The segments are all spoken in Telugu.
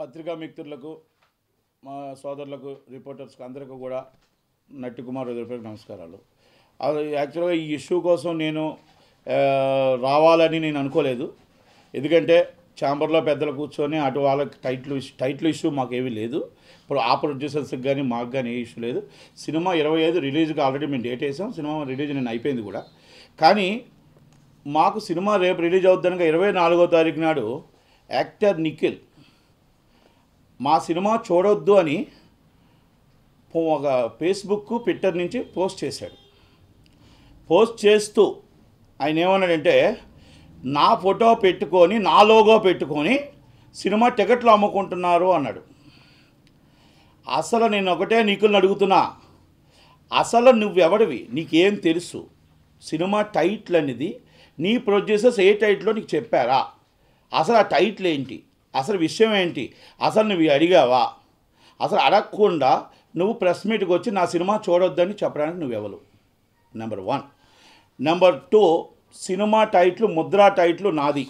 పత్రికా మిత్రులకు మా సోదరులకు రిపోర్టర్స్కి అందరికీ కూడా నట్టి కుమార్ హృదయపూర్వక నమస్కారాలు. అది యాక్చువల్గా ఈ ఇష్యూ కోసం నేను రావాలని నేను అనుకోలేదు. ఎందుకంటే ఛాంబర్లో పెద్దలు కూర్చొని అటు వాళ్ళకి టైటిల్ ఇష్యూ మాకేమీ లేదు. ఇప్పుడు ఆ ప్రొడ్యూసర్స్కి కానీ మాకు కానీ ఏ ఇష్యూ లేదు. సినిమా 25 రిలీజ్కి ఆల్రెడీ మేము డేట్ వేసాం. సినిమా రిలీజ్ నేను అయిపోయింది కూడా. కానీ మాకు సినిమా రేపు రిలీజ్ అవుద్దనగా 24వ తారీఖు నాడు యాక్టర్ నిఖిల్ మా సినిమా చూడొద్దు అని ఒక ఫేస్బుక్ ట్విట్టర్ నుంచి పోస్ట్ చేశాడు. పోస్ట్ చేస్తూ ఆయన ఏమన్నాడంటే, నా ఫోటో పెట్టుకొని నా లోగో పెట్టుకొని సినిమా టికెట్లు అమ్ముకుంటున్నారు అన్నాడు. అసలు నేను ఒకటే నిఖిల్ని అడుగుతున్నా, అసలు నువ్వెవడివి? నీకేం తెలుసు? సినిమా టైటిల్ అనేది నీ ప్రొడ్యూసర్స్ ఏ టైటిల్లో నీకు చెప్పారా? అసలు ఆ టైటిల్ ఏంటి? అసలు విషయం ఏంటి? అసలు నువ్వు అడిగావా? అసలు అడగకుండా నువ్వు ప్రెస్ మీట్కి వచ్చి నా సినిమా చూడొద్దని చెప్పడానికి నువ్వెవరు? Number 1. Number 2, cinema title Mudra title నాది.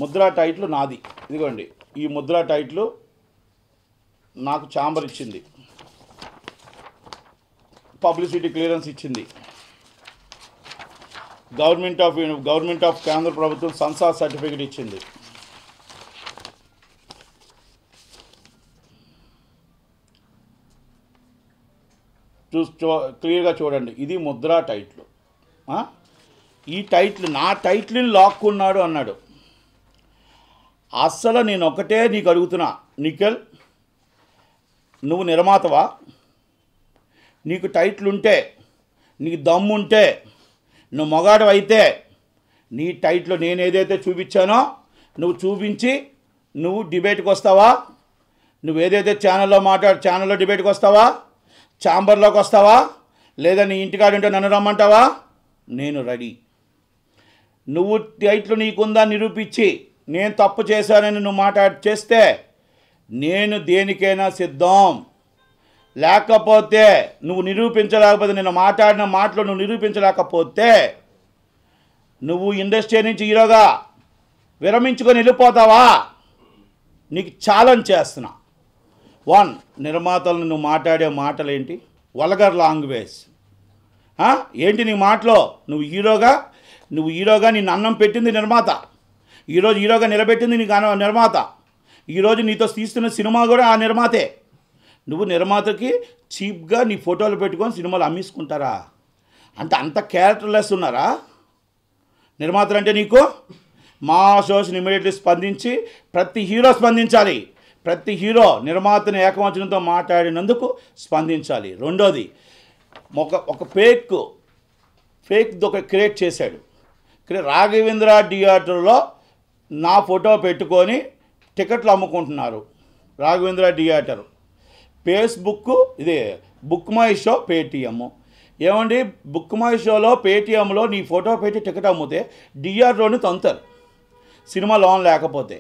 ముద్రా టైటిల్ నాది. ఇదిగోండి, ఈ ముద్రా టైటిల్ నాకు ఛాంబర్ ఇచ్చింది, పబ్లిసిటీ క్లియరెన్స్ ఇచ్చింది. గవర్నమెంట్ ఆఫ్ కేంద్ర ప్రభుత్వం సెన్సార్ సర్టిఫికేట్ ఇచ్చింది. క్లియర్గా చూడండి, ఇది ముద్రా టైటిల్. ఈ టైటిల్ నా టైటిల్ని లాక్కున్నాడు అన్నాడు. అస్సలు నేను ఒకటే నీకు అడుగుతున్నా, నిఖిల్, నువ్వు నిర్మాతవా? నీకు టైటిల్ ఉంటే, నీకు దమ్ము ఉంటే, నువ్వు మొగాడు అయితే నీ టైటిల్ నేను ఏదైతే చూపించానో నువ్వు చూపించి నువ్వు డిబేట్కి వస్తావా? నువ్వు ఏదైతే ఛానల్లో డిబేట్కి వస్తావా? ఛాంబర్లోకి వస్తావా? లేదా నీ ఇంటికాడ ఉంటే నన్ను రమ్మంటావా? నేను రెడీ. నువ్వు టైటిల్ నీకుందా నిరూపించి నేను తప్పు చేశానని నువ్వు చేస్తే నేను దేనికైనా సిద్ధం. లేకపోతే నువ్వు నిరూపించలేకపోతే, నేను మాట్లాడిన మాటలు నువ్వు నిరూపించలేకపోతే నువ్వు ఇండస్ట్రీ నుంచి హీరోగా విరమించుకొని వెళ్ళిపోతావా? నీకు ఛాలెంజ్ చేస్తున్నా. 1, నిర్మాతలను నువ్వు మాట్లాడే మాటలు ఏంటి? వల్గర్ లాంగ్వేజ్ ఏంటి నీ మాటలో? నువ్వు హీరోగా నిన్ను అన్నం పెట్టింది నిర్మాత. ఈరోజు హీరోగా నిలబెట్టింది నీకు నిర్మాత. ఈరోజు నీతో తీస్తున్న సినిమా కూడా ఆ నిర్మాతే. నువ్వు నిర్మాతకి చీప్గా నీ ఫోటోలు పెట్టుకొని సినిమాలు అమ్మేసుకుంటారా? అంటే అంత క్యారెక్టర్లెస్ ఉన్నారా నిర్మాతలు అంటే నీకు? మా షోస్ని ఇమీడియట్లీ స్పందించి ప్రతి హీరో స్పందించాలి. ప్రతి హీరో నిర్మాతని ఏకవచనంతో మాట్లాడినందుకు స్పందించాలి. రెండోది, ఒక ఫేక్ ఒక క్రియేట్ చేశాడు. రాఘవేంద్ర థియేటర్లో నా ఫోటో పెట్టుకొని టికెట్లు అమ్ముకుంటున్నారు. రాఘవేంద్ర థియేటర్ ఫేస్బుక్, ఇదే బుక్ మై షో, పేటీఎం. ఏమండి, బుక్ మై షోలో పేటీఎంలో నీ ఫోటో పెట్టి టికెట్ అమ్మితే థియేటర్లోని తంతారు సినిమా లోన్ లేకపోతే.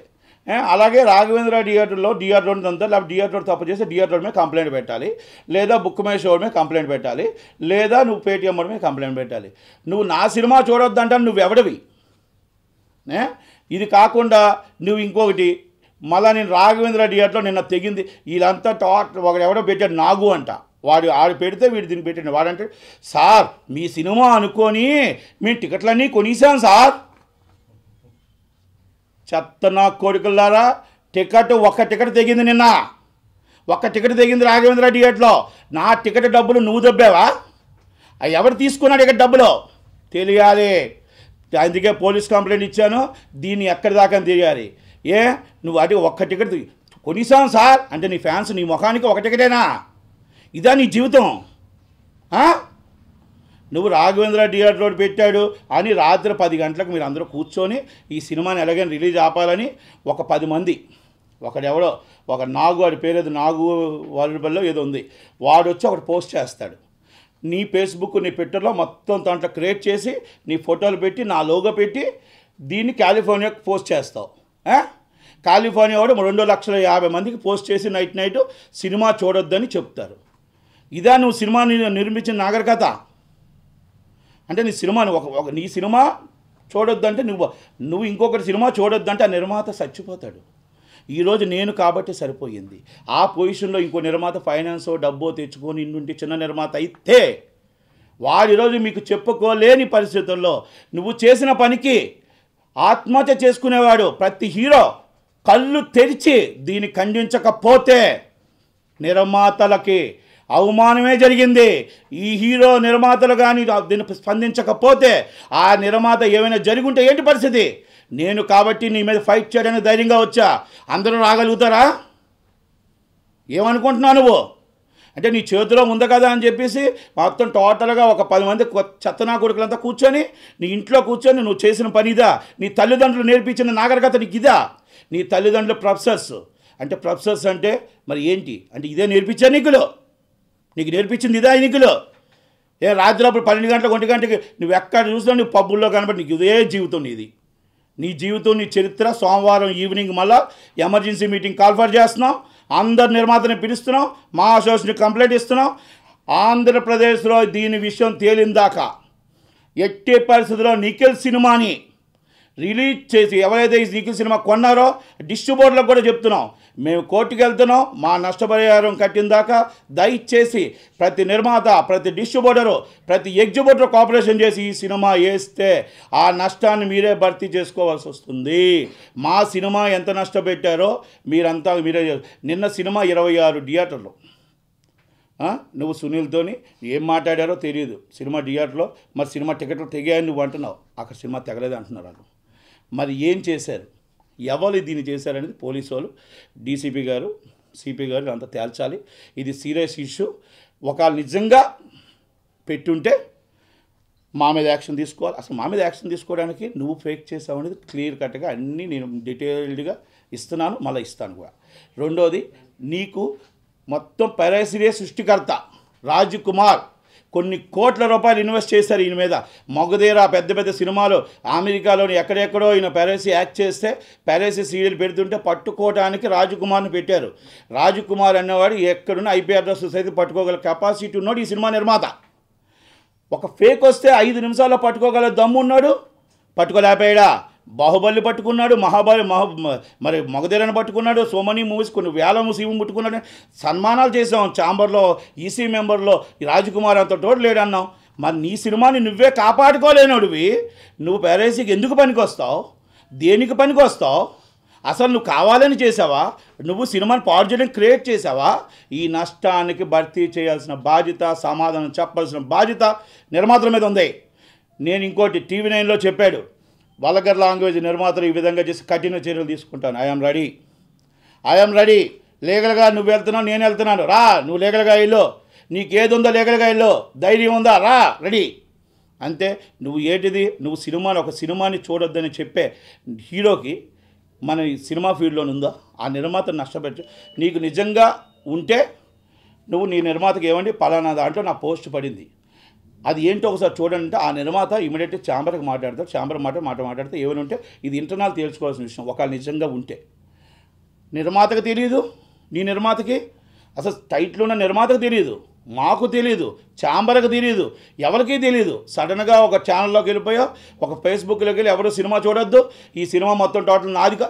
అలాగే రాఘవేంద్ర థియేటర్లోని తంతారు. లేకపోతే థియేటర్ తప్పు చేస్తే థియేటర్ మీద కంప్లైంట్ పెట్టాలి, లేదా బుక్ మై షో మీద కంప్లైంట్ పెట్టాలి, లేదా నువ్వు పేటీఎం మీద కంప్లైంట్ పెట్టాలి. నువ్వు నా సినిమా చూడొద్దంటే నువ్వెవడివి? ఇది కాకుండా నువ్వు ఇంకొకటి, మళ్ళీ నేను రాఘవేంద్ర థియేటర్లో నిన్న తెగింది వీళ్ళంతా ఒకడు ఎవడో పెట్టాడు నాగు అంట. ఆడు పెడితే వీడు దీన్ని పెట్టాడు. వాడంటే, సార్ మీ సినిమా అనుకొని మేము టికెట్లన్నీ కొనిసాం సార్. చెత్త నా కోరికలారా, ఒక్క టికెట్ తెగింది నిన్న. ఒక్క టికెట్ తెగింది రాఘవేంద్ర థియేటర్లో. నా టికెట్ డబ్బులు నువ్వు దొబ్బావా? ఎవరు తీసుకున్నాడు టికెట్ డబ్బులు తెలియాలి. అందుకే పోలీస్ కంప్లైంట్ ఇచ్చాను. దీన్ని ఎక్కడి దాకా తెలియాలి. నువ్వు అది ఒక్క టికెట్ కొనిసాం సార్ అంటే నీ ఫ్యాన్స్ నీ ముఖానికి ఒక టికెటేనా? ఇదా నీ జీవితం? నువ్వు రాఘవేంద్ర థియేటర్లో పెట్టాడు అని రాత్రి 10 గంటలకు మీరు అందరూ కూర్చొని ఈ సినిమాని ఎలాగైనా రిలీజ్ ఆపాలని ఒక 10 మంది, ఒకడెవడో ఒక నాగు, వాడి పేరేది నాగు వారిబల్లో ఏదో ఉంది, వాడు వచ్చి ఒకటి పోస్ట్ చేస్తాడు. నీ ఫేస్బుక్ నీ ట్విట్టర్లో మొత్తం దాంట్లో క్రియేట్ చేసి నీ ఫోటోలు పెట్టి నా లోగో పెట్టి దీన్ని కాలిఫోర్నియాకి పోస్ట్ చేస్తావు. కాలిఫోర్నియా వాడు 2,50,000 మందికి పోస్ట్ చేసి నైట్ సినిమా చూడొద్దని చెప్తారు. ఇదా నువ్వు సినిమాని నిర్మించిన నాగరికత? అంటే నీ సినిమాని నీ సినిమా చూడొద్దంటే నువ్వు ఇంకొకటి సినిమా చూడొద్దంటే ఆ నిర్మాత చచ్చిపోతాడు. ఈరోజు నేను కాబట్టి సరిపోయింది. ఆ పొజిషన్లో ఇంకో నిర్మాత ఫైనాన్సో డబ్బో తెచ్చుకొని ఇంటి చిన్న నిర్మాత అయితే వాడు ఈరోజు మీకు చెప్పుకోలేని పరిస్థితుల్లో నువ్వు చేసిన పనికి ఆత్మహత్య చేసుకునేవాడు ప్రతి హీరో కళ్ళు తెరిచి దీన్ని ఖండించకపోతే నిర్మాతలకి అవమానమే జరిగింది. ఈ హీరో నిర్మాతలు కానీ దీన్ని స్పందించకపోతే ఆ నిర్మాత ఏమైనా జరుగుంటే ఏంటి పరిస్థితి? నేను కాబట్టి నీ మీద ఫైట్ చేయడానికి ధైర్యంగా వచ్చా. అందరూ రాగలుగుతారా? ఏమనుకుంటున్నావు నువ్వు? అంటే నీ చేతిలో ఉంది కదా అని చెప్పేసి మొత్తం టోటల్గా ఒక 10 మంది చెత్తనా కొడుకులంతా కూర్చొని నీ ఇంట్లో కూర్చొని నువ్వు చేసిన పని ఇదా? నీ తల్లిదండ్రులు నేర్పించిన నాగరికత నీకు ఇదా? నీ తల్లిదండ్రులు ప్రొఫెసర్స్ అంటే ప్రొఫెసర్స్ అంటే మరి ఏంటి అంటే ఇదే నేర్పించా నీకు నేర్పించింది ఇదా ఎన్నికలు? రాత్రిప్పుడు 12 గంటలకు 1 గంటకి నువ్వు ఎక్కడ చూసినా నువ్వు పబ్బుల్లో కనబడి నీకు ఇదే జీవితం నీ జీవితం నీ చరిత్ర. సోమవారం ఈవినింగ్ మళ్ళీ ఎమర్జెన్సీ మీటింగ్ కాల్ఫర్ చేస్తున్నాం, అందరు నిర్మాతని పిలుస్తున్నాం, మా అసోసియేషన్ కంప్లైంట్ ఇస్తున్నాం. ఆంధ్రప్రదేశ్లో దీని విషయం తేలిందాకా ఎట్టి పరిస్థితుల్లో నిఖిల్ సినిమాని రిలీజ్ చేసి ఎవరైతే ఈ నిఖిల్ సినిమా కొన్నారో డిస్ట్రిబ్యూటర్లకు కూడా చెప్తున్నాం, మేము కోర్టుకు వెళ్తున్నాం. మా నష్టపరిహారం కట్టిన దాకా దయచేసి ప్రతి నిర్మాత, ప్రతి డిస్ట్రిబ్యూటరు, ప్రతి ఎగ్జిబ్యూటర్ కోఆపరేషన్ చేసి ఈ సినిమా వేస్తే ఆ నష్టాన్ని మీరే భర్తీ చేసుకోవాల్సి వస్తుంది. మా సినిమా ఎంత నష్టపెట్టారో మీరే. నిన్న సినిమా 26 థియేటర్లు. నువ్వు సునీల్తోని ఏం మాట్లాడారో తెలియదు సినిమా థియేటర్లో. మరి సినిమా టికెట్లు తెగాయని నువ్వు అంటున్నావు, అక్కడ సినిమా తెగలేదు అంటున్నారు వాళ్ళు. మరి ఏం చేశారు, ఎవరు దీన్ని చేశారనేది పోలీసు వాళ్ళు, డీసీపీ గారు, సిపి గారు అంతా తేల్చాలి. ఇది సీరియస్ ఇష్యూ. ఒకవేళ నిజంగా పెట్టుంటే మా మీద యాక్షన్ తీసుకోవాలి. అసలు మా మీద యాక్షన్ తీసుకోవడానికి నువ్వు ఫేక్ చేసావు అనేది క్లియర్ కట్గా అన్నీ నేను డీటెయిల్డ్గా ఇస్తున్నాను, మళ్ళీ ఇస్తాను కూడా. రెండోది, నీకు మొత్తం పైరసీ సృష్టికర్త రాజ్ కుమార్ కొన్ని కోట్ల రూపాయలు ఇన్వెస్ట్ చేశారు ఈయన మీద. మగధీర పెద్ద పెద్ద సినిమాలు అమెరికాలోని ఎక్కడెక్కడో ఈయన పైరసీ యాక్ట్ చేస్తే పైరసీ సీరియల్ పెడుతుంటే పట్టుకోవడానికి రాజకుమార్ని పెట్టారు. రాజకుమార్ అనేవాడు ఎక్కడున్న IP అడ్రస్ సైతం పట్టుకోగల కెపాసిటీ ఉన్నాడు ఈ సినిమా నిర్మాత. ఒక ఫేక్ వస్తే 5 నిమిషాల్లో పట్టుకోగల దమ్ము ఉన్నాడు, పట్టుకోలేకపోయాడా? బాహుబలి పట్టుకున్నాడు, మరి మగధీరని పట్టుకున్నాడు, సోమని మూవీస్ కొన్ని వేల మూవీ ముట్టుకున్నాడు. సన్మానాలు చేసాం ఛాంబర్లో, ఈసీ మెంబర్లో. ఈ రాజకుమార్ అంత తోడు లేడన్నాం. మరి నీ సినిమాని నువ్వే కాపాడుకోలేనోడివి నువ్వు పైరసీకి ఎందుకు పనికొస్తావు? దేనికి పనికొస్తావు? అసలు నువ్వు కావాలని చేసావా? నువ్వు సినిమాని పాడు చేయడానికి క్రియేట్ చేసావా? ఈ నష్టానికి భర్తీ చేయాల్సిన బాధ్యత, సమాధానం చెప్పాల్సిన బాధ్యత నిర్మాతల మీద ఉంది. నేను ఇంకోటి TV9లో చెప్పాడు, వల్గర్ లాంగ్వేజ్ నిర్మాతలు ఈ విధంగా చేసి కఠిన చర్యలు తీసుకుంటాను. I'm ready. లీగల్గా నువ్వు వెళ్తున్నావు, నేను వెళ్తున్నాను. రా, నువ్వు లీగల్గా వెళ్ళు, నీకేది ఉందో లీగల్గా వెళ్ళు, ధైర్యం ఉందా? రా, రెడీ. అంతే. నువ్వు ఏంటిది, నువ్వు ఒక సినిమాని చూడొద్దని చెప్పే హీరోకి మన సినిమా ఫీల్డ్లోనే ఉందా? ఆ నిర్మాతను నష్టపెట్టు. నీకు నిజంగా ఉంటే నువ్వు నీ నిర్మాతకి ఏమండి పలానా దాంట్లో నా పోస్ట్ పడింది, అది ఏంటో ఒకసారి చూడండి అంటే ఆ నిర్మాత ఇమీడియట్గా ఛాంబర్కి మాట్లాడతారు. ఛాంబర్ మాట్లాడితే ఏమైనా ఉంటే ఇది ఇంటర్నల్ తేల్చుకోవాల్సిన విషయం. ఒకవేళ నిజంగా ఉంటే నిర్మాతకు తెలియదు, నీ నిర్మాతకి అసలు టైటిల్ ఉన్న నిర్మాతకు తెలియదు, మాకు తెలియదు, ఛాంబర్కి తెలియదు, ఎవరికీ తెలియదు. సడన్గా ఒక ఛానల్లోకి వెళ్ళిపోయావు, ఒక ఫేస్బుక్లోకి వెళ్ళి ఎవరు సినిమా చూడొద్దు, ఈ సినిమా మొత్తం టోటల్ నాదిగా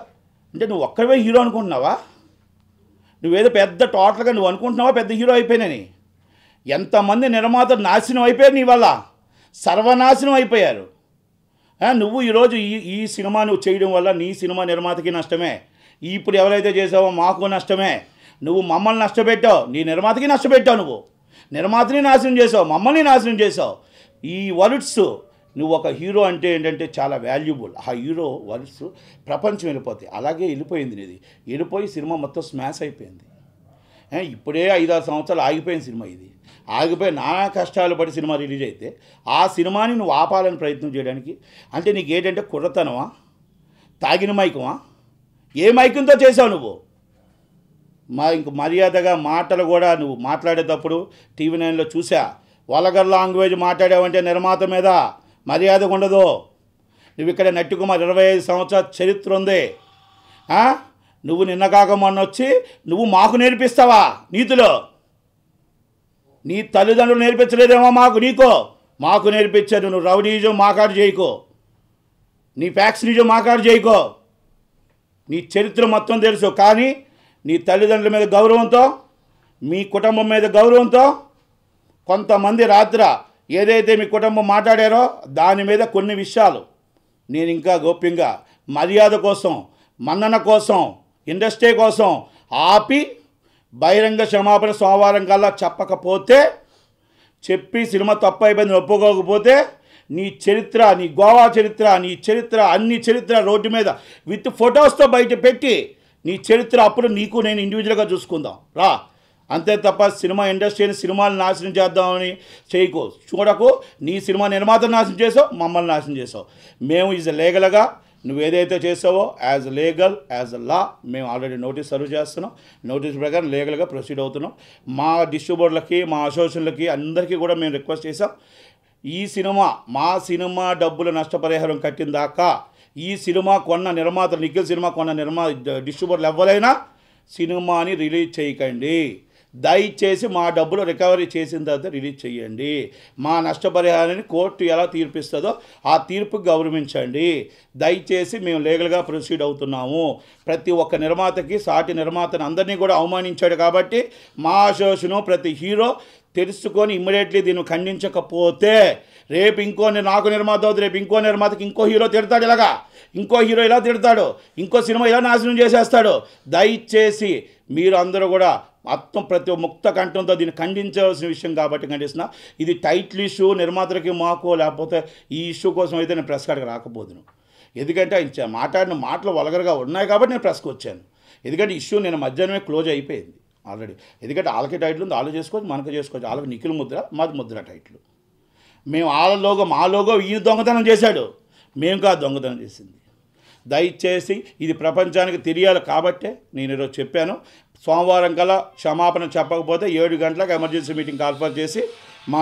అంటే నువ్వు ఒక్కడే హీరో అనుకుంటున్నావా? నువ్వేదో పెద్ద టోటల్గా నువ్వు అనుకుంటున్నావా పెద్ద హీరో అయిపోయినని? ఎంతమంది నిర్మాతలు నాశనం అయిపోయారు నీ వల్ల, సర్వనాశనం అయిపోయారు. నువ్వు ఈరోజు ఈ సినిమా నువ్వు చేయడం వల్ల నీ సినిమా నిర్మాతకి నష్టమే, ఇప్పుడు ఎవరైతే చేసావో మాకు నష్టమే. నువ్వు మమ్మల్ని నష్టపెట్టావు, నీ నిర్మాతకి నష్టపెట్టావు. నువ్వు నిర్మాతని నాశనం చేసావు, మమ్మల్ని నాశనం చేసావు. ఈ వర్డ్స్ నువ్వు ఒక హీరో అంటే ఏంటంటే చాలా వాల్యుబుల్. ఆ హీరో వర్డ్స్ ప్రపంచం వెళ్ళిపోతాయి. అలాగే వెళ్ళిపోయింది నీది. వెళ్ళిపోయి సినిమా మొత్తం స్మాష్ అయిపోయింది. ఇప్పుడే 5-6 సంవత్సరాలు ఆగిపోయిన సినిమా ఇది. ఆగిపోయి నానా కష్టాలు పడి సినిమా రిలీజ్ అయితే ఆ సినిమాని నువ్వు ఆపాలని ప్రయత్నం చేయడానికి అంటే నీకు ఏంటంటే కుర్రతనమా, తాగిన మైకమా, ఏ మైకంతో చేసావు నువ్వు? ఇంక మర్యాదగా మాటలు కూడా నువ్వు మాట్లాడేటప్పుడు TV9లో చూసా, వల్గర్ లాంగ్వేజ్ మాట్లాడావంటే నిర్మాత మీద మర్యాదగా ఉండదు. నువ్వు ఇక్కడ నట్టికుమార్ 25 సంవత్సరాల చరిత్ర ఉంది. నువ్వు నిన్న కాక మొన్న వచ్చి నువ్వు మాకు నేర్పిస్తావా నీతిలో? నీ తల్లిదండ్రులు నేర్పించలేదేమో మాకు నేర్పించారు. నువ్వు రౌడీజం మాకాడు చేయకో, నీ ఫ్యాక్స్ నిజం మాకాడు చేయకో. నీ చరిత్ర మొత్తం తెలుసు. కానీ నీ తల్లిదండ్రుల మీద గౌరవంతో, మీ కుటుంబం మీద గౌరవంతో కొంతమంది రాత్ర ఏదైతే మీ కుటుంబం మాట్లాడారో దాని మీద కొన్ని విషయాలు నేను ఇంకా గోప్యంగా మర్యాద కోసం, మన్నన కోసం, ఇండస్ట్రీ కోసం ఆపి బహిరంగ క్షమాపణ సోమవారం కల్లా చెప్పకపోతే, చెప్పి సినిమా తప్పు అయిపోయింది ఒప్పుకోకపోతే నీ చరిత్ర, నీ గోవా చరిత్ర, నీ చరిత్ర, అన్ని చరిత్ర రోడ్డు మీద విత్ ఫొటోస్తో బయట పెట్టి నీ చరిత్ర అప్పుడు నీకు నేను ఇండివిజువల్గా చూసుకుందాం రా. అంతే తప్ప సినిమా ఇండస్ట్రీని సినిమాలు నాశనం చేద్దామని చేయకు, చూడకు. నీ సినిమా నిర్మాతను నాశనం చేసావు, మమ్మల్ని నాశనం చేసావు. మేము ఈజ్ లీగల్గా నువ్వు ఏదైతే చేసావో యాజ్ లీగల్, యాజ్ లా మేము ఆల్రెడీ నోటీస్ సర్వ్ చేస్తున్నాం. నోటీస్ ప్రకారం లీగల్గా ప్రొసీడ్ అవుతున్నాం. మా డిస్ట్రిబ్యూటర్లకి, మా అసోసియేషన్లకి అందరికీ కూడా మేము రిక్వెస్ట్ చేసాం, ఈ సినిమా మా సినిమా డబ్బుల నష్టపరిహారం కట్టిన దాకా ఈ సినిమా కొన్న నిర్మాత, నిఖిల్ సినిమా కొన్న డిస్ట్రిబ్యూటర్లు ఎవరైనా సినిమాని రిలీజ్ చేయకండి. దయచేసి మా డబ్బులు రికవరీ చేసిన తర్వాత రిలీజ్ చేయండి. మా నష్టపరిహారాన్ని కోర్టు ఎలా తీర్పిస్తుందో ఆ తీర్పుకు గౌరవించండి. దయచేసి మేము లీగల్గా ప్రొసీడ్ అవుతున్నాము. ప్రతి ఒక్క నిర్మాతకి, సాటి నిర్మాతను అందరినీ కూడా అవమానించాడు కాబట్టి మా అసోసియేషను ప్రతి హీరో తెలుసుకొని ఇమ్మీడియట్లీ దీన్ని ఖండించకపోతే రేపు నాకు నిర్మాత అవుతుంది, రేపు ఇంకో నిర్మాతకి ఇంకో హీరో తిడతాడు, ఇలాగా ఇంకో హీరో ఇలా తిడతాడు, ఇంకో సినిమా ఇలా నాశనం చేసేస్తాడు. దయచేసి మీరు అందరూ కూడా మొత్తం ప్రతి ముక్త కంఠంతో దీన్ని ఖండించవలసిన విషయం కాబట్టి ఖండిస్తున్నా. ఇది టైటిల్ ఇష్యూ, నిర్మాతలకి మాకో లేకపోతే ఈ ఇష్యూ కోసం అయితే నేను ప్రెస్ కార్డ్కి రాకపోదును. ఎందుకంటే ఆయన మాట్లాడిన మాటలు వల్గర్గా ఉన్నాయి కాబట్టి నేను ప్రెస్కి వచ్చాను. ఎందుకంటే ఇష్యూ నేను మధ్యాహ్నమే క్లోజ్ అయిపోయింది ఆల్రెడీ. ఎందుకంటే వాళ్ళకి టైటిల్ ఉంది, వాళ్ళు చేసుకోవచ్చు, మనకు చేసుకోవచ్చు. వాళ్ళకి నిఖిల్ ముద్ర, మాది ముద్ర టైటిల్. మేము వాళ్ళ మా లోగో ఈయన దొంగతనం చేశాడు, మేము కాదు దొంగతనం చేసింది. దయచేసి ఇది ప్రపంచానికి తెలియాలి కాబట్టే నేను ఈరోజు చెప్పాను. సోమవారం కల్లా క్షమాపణ చెప్పకపోతే 7 గంటలకు ఎమర్జెన్సీ మీటింగ్ కాల్ఫర్ చేసి మా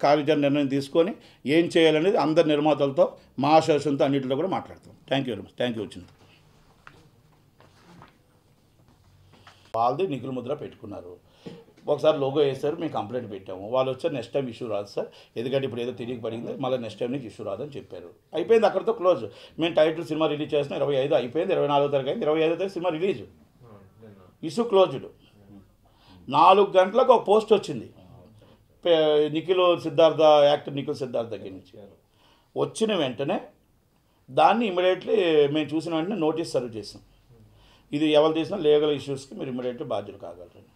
కార్యాచరణ నిర్ణయం తీసుకొని ఏం చేయాలనేది అందరి నిర్మాతలతో, మా అసోసియేషన్తో అన్నింటిలో కూడా మాట్లాడతాం. Thank you very much. Thank you. వచ్చింది వాళ్ళది నిఖిల్ ముద్ర పెట్టుకున్నారు, ఒకసారి లోగో వేస్తారు, మేము కంప్లైంట్ పెట్టాము. వాళ్ళు వచ్చారు, నెక్స్ట్ టైం ఇష్యూ రాదు సార్, ఎందుకంటే ఇప్పుడు ఏదో తిరిగి పడింది, మళ్ళీ నెక్స్ట్ టైం నీకు ఇష్యూ రాదని చెప్పారు. అయిపోయింది, అక్కడితో క్లోజ్. మేము టైటిల్ సినిమా రిలీజ్ చేస్తున్నాం, 25 అయిపోయింది, 24వ తారీఖు అయింది, 25వ తారీఖు సినిమా రిలీజ్, ఇష్యూ క్లోజ్డ్. 4 గంటలకు ఒక పోస్ట్ వచ్చింది నిఖిల్ సిద్ధార్థ, యాక్టర్ నిఖిల్ సిద్ధార్థ దగ్గర నుంచి. వచ్చిన వెంటనే దాన్ని ఇమీడియట్లీ మేము చూసిన వెంటనే నోటీస్ సర్వ్ చేసాం. ఇది ఎవరు చేసినా లీగల్ ఇష్యూస్కి మీరు ఇమీడియట్లీ బాధ్యులు కాగలరని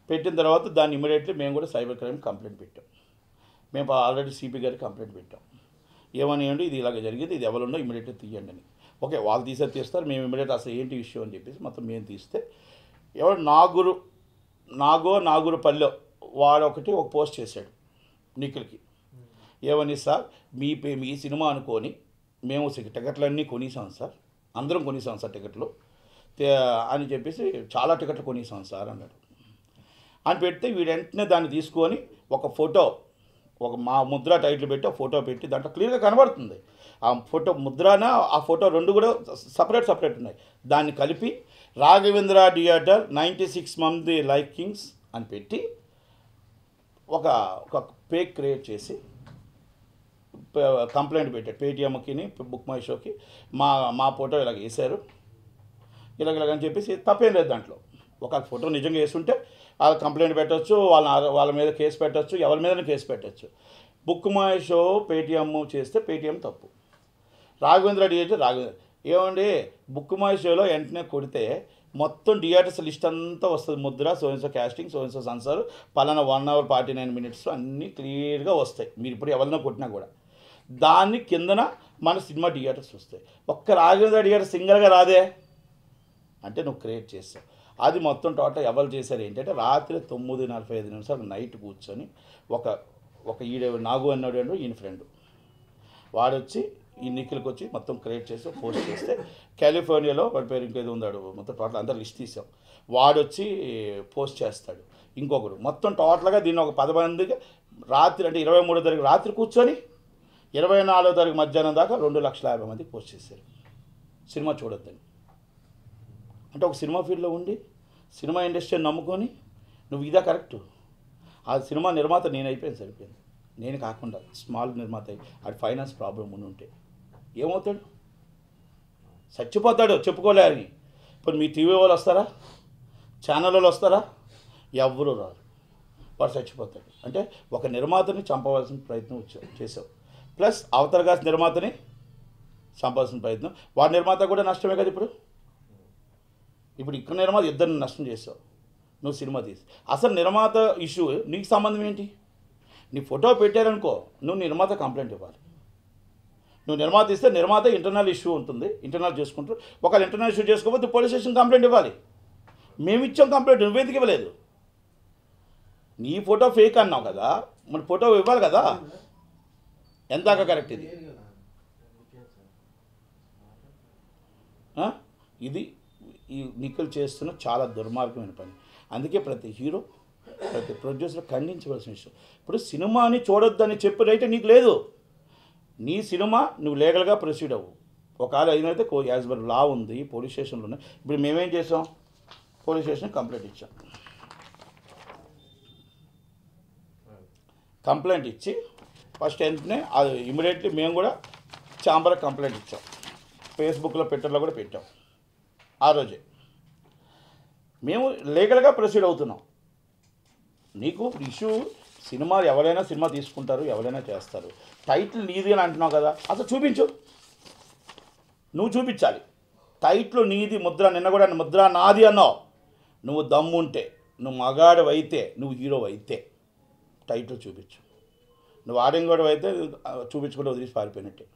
పెట్టిన తర్వాత దాన్ని ఇమీడియట్లీ మేము కూడా సైబర్ క్రైమ్ కంప్లైంట్ పెట్టాం. మేము ఆల్రెడీ సిపి గారికి కంప్లైంట్ పెట్టాం. ఏమనియండి, ఇది ఇలాగ జరిగింది, ఇది ఎవరున్నా ఇమీడియట్లీ తీయండి అని. ఓకే, వాళ్ళు తీస్తారు, మేము ఇమీడియట్ అసలు ఏంటి ఇష్యూ అని చెప్పేసి మొత్తం మేము తీస్తే, ఎవరు నాగూరుపల్లె వాడు ఒక పోస్ట్ చేశాడు నిఖిల్కి. ఏమని, సార్ మీ సినిమా అనుకొని మేము టికెట్లన్నీ కొనేసాం సార్, అందరం కొనేసాం సార్ టికెట్లు అని చెప్పేసి, చాలా టికెట్లు కొనేసాం సార్ అన్నాడు. అని పెడితే వీడు వెంటనే దాన్ని తీసుకొని ఒక ఫోటో, మా ముద్ర టైటిల్ పెట్టి ఒక ఫోటో పెట్టి దాంట్లో క్లియర్గా కనబడుతుంది ఆ ఫోటో ముద్రన, ఆ ఫోటో 2 కూడా సపరేట్ ఉన్నాయి. దాన్ని కలిపి రాఘవేంద్ర థియేటర్ 96 మంది లైకింగ్స్ అని పెట్టి ఒక పేజ్ క్రియేట్ చేసి కంప్లైంట్ పెట్టాడు పేటిఎంకి, బుక్ మై షోకి. మా ఫోటో ఇలాగ వేశారు, ఇలాగని చెప్పేసి తప్పేం లేదు దాంట్లో. ఒక ఫోటో నిజంగా వేస్తుంటే వాళ్ళు కంప్లైంట్ పెట్టచ్చు, వాళ్ళ మీద కేసు పెట్టచ్చు, ఎవరి మీదనే కేసు పెట్టచ్చు. బుక్ మై షో పేటిఎం చేస్తే పేటిఎం తప్పు, రాఘవేంద్ర థియేటర్ ఏమండి, బుక్ మై షోలో వెంటనే కొడితే మొత్తం థియేటర్స్ లిస్ట్ అంతా వస్తుంది. ముద్ర, సోయన్సో క్యాస్టింగ్, సోయన్సో సన్సార్, పలానా 1 hour 49 minutes అన్నీ క్లియర్గా వస్తాయి. మీరు ఇప్పుడు ఎవరినో కొట్టినా కూడా దాన్ని కిందన మన సినిమా థియేటర్స్ వస్తాయి. ఒక్క రాఘవేంద్ర థియేటర్ సింగల్గా రాదే అంటే నువ్వు క్రియేట్ చేస్తావు. అది మొత్తం టోటల్ ఎవరు చేశారు ఏంటంటే, రాత్రి 9:45 నైట్ కూర్చొని ఒక నాగు అన్నాడు, ఈయన ఫ్రెండ్ వాడు వచ్చి ఈ నిఖిల్కి వచ్చి మొత్తం క్రియేట్ చేసి పోస్ట్ చేస్తే, కాలిఫోర్నియాలో వాడి పేరు ఇంకేదో ఉన్నాడు, మొత్తం టోటల్ అందరూ లిస్ట్ తీసాం. వాడు వచ్చి పోస్ట్ చేస్తాడు, ఇంకొకడు మొత్తం టోటల్గా దీన్ని ఒక 10 మందికి రాత్రి, అంటే 23వ తారీఖు రాత్రి కూర్చొని 24వ తారీఖు మధ్యాహ్నం దాకా 2,50,000 మందికి పోస్ట్ చేశారు సినిమా చూడొద్దని. అంటే ఒక సినిమా ఫీల్డ్లో ఉండి సినిమా ఇండస్ట్రీని నమ్ముకొని నువ్వు ఇదా కరెక్టు. ఆ సినిమా నిర్మాత నేను అయిపోయింది, సరిపోయింది. నేను కాకుండా స్మాల్ నిర్మాత అది ఫైనాన్స్ ప్రాబ్లం ఉంటే ఏమవుతాడు, చచ్చిపోతాడు చెప్పుకోలేని. ఇప్పుడు మీ టీవీ వాళ్ళు వస్తారా, ఛానల్ వాళ్ళు వస్తారా? ఎవ్వరూ రారు, వాడు చచ్చిపోతాడు. అంటే ఒక నిర్మాతని చంపవలసిన ప్రయత్నం చేసావు, ప్లస్ అవతల గారి నిర్మాతని చంపాల్సిన ప్రయత్నం. వాడి నిర్మాత కూడా నష్టమే కదా. ఇప్పుడు ఇక్కడ నిర్మాత ఇద్దరిని నష్టం చేసావు నువ్వు సినిమా తీసి. అసలు నిర్మాత ఇష్యూ నీకు సంబంధం ఏంటి? నీ ఫోటో పెట్టారనుకో, నువ్వు నిర్మాత కంప్లైంట్ ఇవ్వాలి. నువ్వు నిర్మాత ఇస్తే నిర్మాత ఇంటర్నల్ ఇష్యూ ఉంటుంది, ఇంటర్నల్ చేసుకుంటారు. ఒకవేళ ఇంటర్నల్ ఇష్యూ చేసుకోకపోతే పోలీస్ స్టేషన్ కంప్లైంట్ ఇవ్వాలి. మేము ఇచ్చాం కంప్లైంట్, నువ్వెందుకు ఇవ్వలేదు? నీ ఫోటో ఫేక్ అన్నావు కదా, మన ఫోటో ఇవ్వాలి కదా. ఎందాక కరెక్ట్ ఇది? ఇది ఈ నిఖిల్ చేస్తున్న చాలా దుర్మార్గమైన పని. అందుకే ప్రతి హీరో, ప్రతి ప్రొడ్యూసర్ ఖండించవలసిన విషయం. ఇప్పుడు సినిమాని చూడొద్దని చెప్పి రైట్ నీకు లేదు. నీ సినిమా నువ్వు లీగల్గా ప్రొసీడ్ అవ్వు. ఒకవేళ అయినైతే యాజ్ పర్ లా ఉంది, పోలీస్ స్టేషన్లో ఉన్నాయి. ఇప్పుడు మేమేం చేసాం, పోలీస్ స్టేషన్ కంప్లైంట్ ఇచ్చాం. కంప్లైంట్ ఇచ్చి ఫస్ట్ వెంటనే అది ఇమీడియట్లీ మేము కూడా ఛాంబర్ కంప్లైంట్ ఇచ్చాం, ఫేస్బుక్లో ట్విట్టర్లో కూడా పెట్టాం. ఆ రోజే మేము లీగల్గా ప్రొసీడ్ అవుతున్నాం. నీకు ఇష్యూ సినిమా, ఎవరైనా సినిమా తీసుకుంటారు, ఎవరైనా చేస్తారు. టైటిల్ నీది అని అంటున్నావు కదా, అసలు చూపించు. నువ్వు చూపించాలి టైటిల్ నీది, ముద్ర. నిన్న కూడా ముద్ర నాది అన్నావు. నువ్వు దమ్ముంటే, నువ్వు మగాడు అయితే, నువ్వు హీరో అయితే టైటిల్ చూపించు. నువ్వు ఆడంగోడు అయితే చూపించుకుంటే వదిలేసి పారిపోయినట్టే.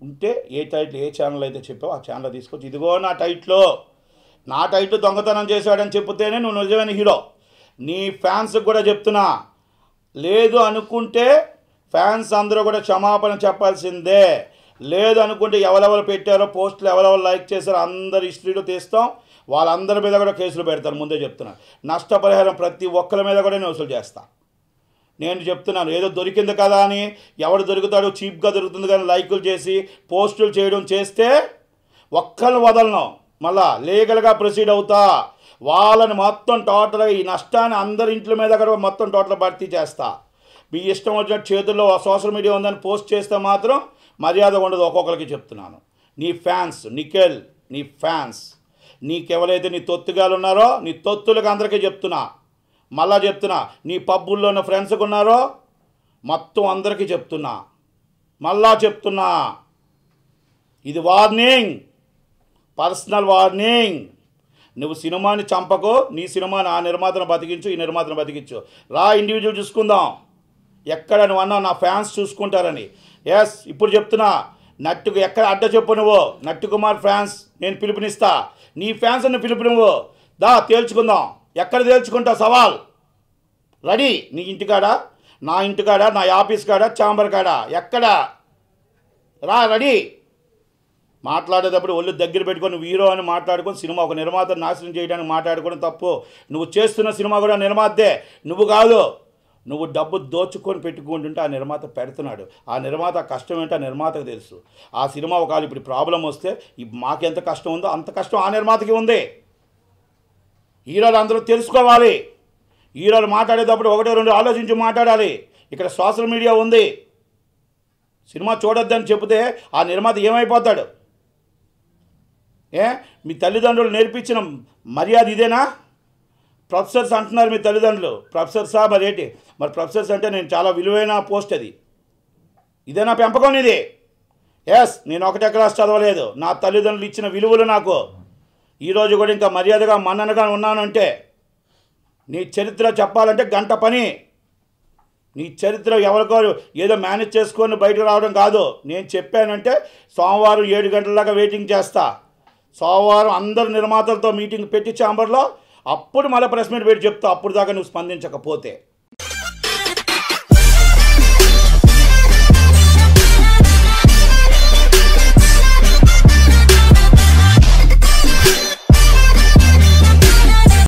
ఉంటే ఏ టైటిల్, ఏ ఛానల్ అయితే చెప్పావు ఆ ఛానల్ తీసుకొచ్చి, ఇదిగో నా టైటిల్ దొంగతనం చేశాడని చెప్తేనే నువ్వు నిజమైన హీరో. నీ ఫ్యాన్స్కి కూడా చెప్తున్నా, లేదు అనుకుంటే ఫ్యాన్స్ అందరూ కూడా క్షమాపణ చెప్పాల్సిందే. లేదు అనుకుంటే ఎవరెవరు పెట్టారో పోస్టులు, ఎవరెవరు లైక్ చేశారో అందరు హిస్టరీలో తీస్తాం. వాళ్ళందరి మీద కూడా కేసులు పెడతారు. ముందే చెప్తున్నా, నష్టపరిహారం ప్రతి ఒక్కరి మీద కూడా నేను వసూలు చేస్తాను. నేను చెప్తున్నాను, ఏదో దొరికింది కదా అని ఎవడు దొరుకుతాడో చీప్గా దొరుకుతుంది కానీ లైకులు చేసి పోస్టులు చేయడం చేస్తే ఒక్కరిని వదలను. మళ్ళా లీగల్గా ప్రొసీడ్ అవుతా. వాళ్ళని మొత్తం టోటల్గా ఈ నష్టాన్ని అందరి ఇంట్ల మీద కూడా మొత్తం టోటల్ భర్తీ చేస్తా. మీ ఇష్టం వచ్చినట్టు చేతుల్లో సోషల్ మీడియా ఉందని పోస్ట్ చేస్తే మాత్రం మర్యాద ఉండదు. ఒక్కొక్కరికి చెప్తున్నాను. నీ ఫ్యాన్స్ నిఖిల్, నీ ఫ్యాన్స్, నీకెవరైతే నీ తొత్తుగాలు ఉన్నారో నీ తొత్తులకు అందరికీ చెప్తున్నా, మళ్ళా చెప్తున్నా. నీ పబ్బుల్లో ఉన్న ఫ్రెండ్స్కి ఉన్నారో మొత్తం అందరికీ చెప్తున్నా, మళ్ళా చెప్తున్నా. ఇది వార్నింగ్, పర్సనల్ వార్నింగ్. నువ్వు సినిమాని చంపకు. నీ సినిమాని ఆ నిర్మాతను బతికించు, ఈ నిర్మాతను బతికించు. రా ఇండివిజువల్ చూసుకుందాం. ఎక్కడ నువ్వు అన్నావు నా ఫ్యాన్స్ చూసుకుంటారని. ఎస్, ఇప్పుడు చెప్తున్నా. నట్టుకు ఎక్కడ అడ్డ చెప్పు నువ్వు. నట్టు కుమార్ ఫ్యాన్స్ నేను పిలుపునిస్తా. నీ ఫ్యాన్స్ నువ్వు పిలుపు నువ్వు. దా తేల్చుకుందాం. ఎక్కడ తేల్చుకుంటావు సవాల్? రెడీ. నీ ఇంటికాడ, నా ఇంటికాడ, నా ఆఫీస్ కాడ, ఛాంబర్ కాడ, ఎక్కడ రా రెడీ. మాట్లాడేటప్పుడు ఒళ్ళు దగ్గర పెట్టుకొని నువ్వు హీరో అని మాట్లాడుకొని సినిమా ఒక నిర్మాతను నాశనం చేయడానికి మాట్లాడుకోవడం తప్పు. నువ్వు చేస్తున్న సినిమా కూడా నిర్మాతే, నువ్వు కాదు. నువ్వు డబ్బు దోచుకొని పెట్టుకుంటుంటే ఆ నిర్మాత పెడుతున్నాడు. ఆ నిర్మాత కష్టం ఏంటో ఆ నిర్మాతకు తెలుసు. ఆ సినిమా ఒకవేళ ఇప్పుడు ప్రాబ్లం వస్తే మాకెంత కష్టం ఉందో అంత కష్టం ఆ నిర్మాతకి ఉంది. హీరోలు అందరూ తెలుసుకోవాలి. హీరోలు మాట్లాడేటప్పుడు ఒకటో రెండు ఆలోచించి మాట్లాడాలి. ఇక్కడ సోషల్ మీడియా ఉంది. సినిమా చూడొద్దని చెబితే ఆ నిర్మాత ఏమైపోతాడు? మీ తల్లిదండ్రులు నేర్పించిన మర్యాద ఇదేనా? ప్రొఫెసర్స్ అంటున్నారు మీ తల్లిదండ్రులు. ప్రొఫెసర్సా మరి ఏంటి? మరి ప్రొఫెసర్స్ అంటే నేను చాలా విలువైన పోస్ట్ అది. ఇదేనా పెంపకం ఇది? ఎస్, నేను ఒకటే క్లాస్ చదవలేదు. నా తల్లిదండ్రులు ఇచ్చిన విలువలు నాకు ఈరోజు కూడా ఇంకా మర్యాదగా మన్ననగా ఉన్నానంటే. నీ చరిత్ర చెప్పాలంటే గంట పని. నీ చరిత్ర ఎవరికో ఏదో మేనేజ్ చేసుకొని బయటకు రావడం కాదు. నేను చెప్పానంటే సోమవారం 7 గంటల దాకా వెయిటింగ్ చేస్తా. సోమవారం అందరు నిర్మాతలతో మీటింగ్ పెట్టి ఛాంబర్లో, అప్పుడు మళ్ళీ ప్రెస్ మీట్ పెట్టి చెప్తా. అప్పుడు దాకా నువ్వు స్పందించకపోతే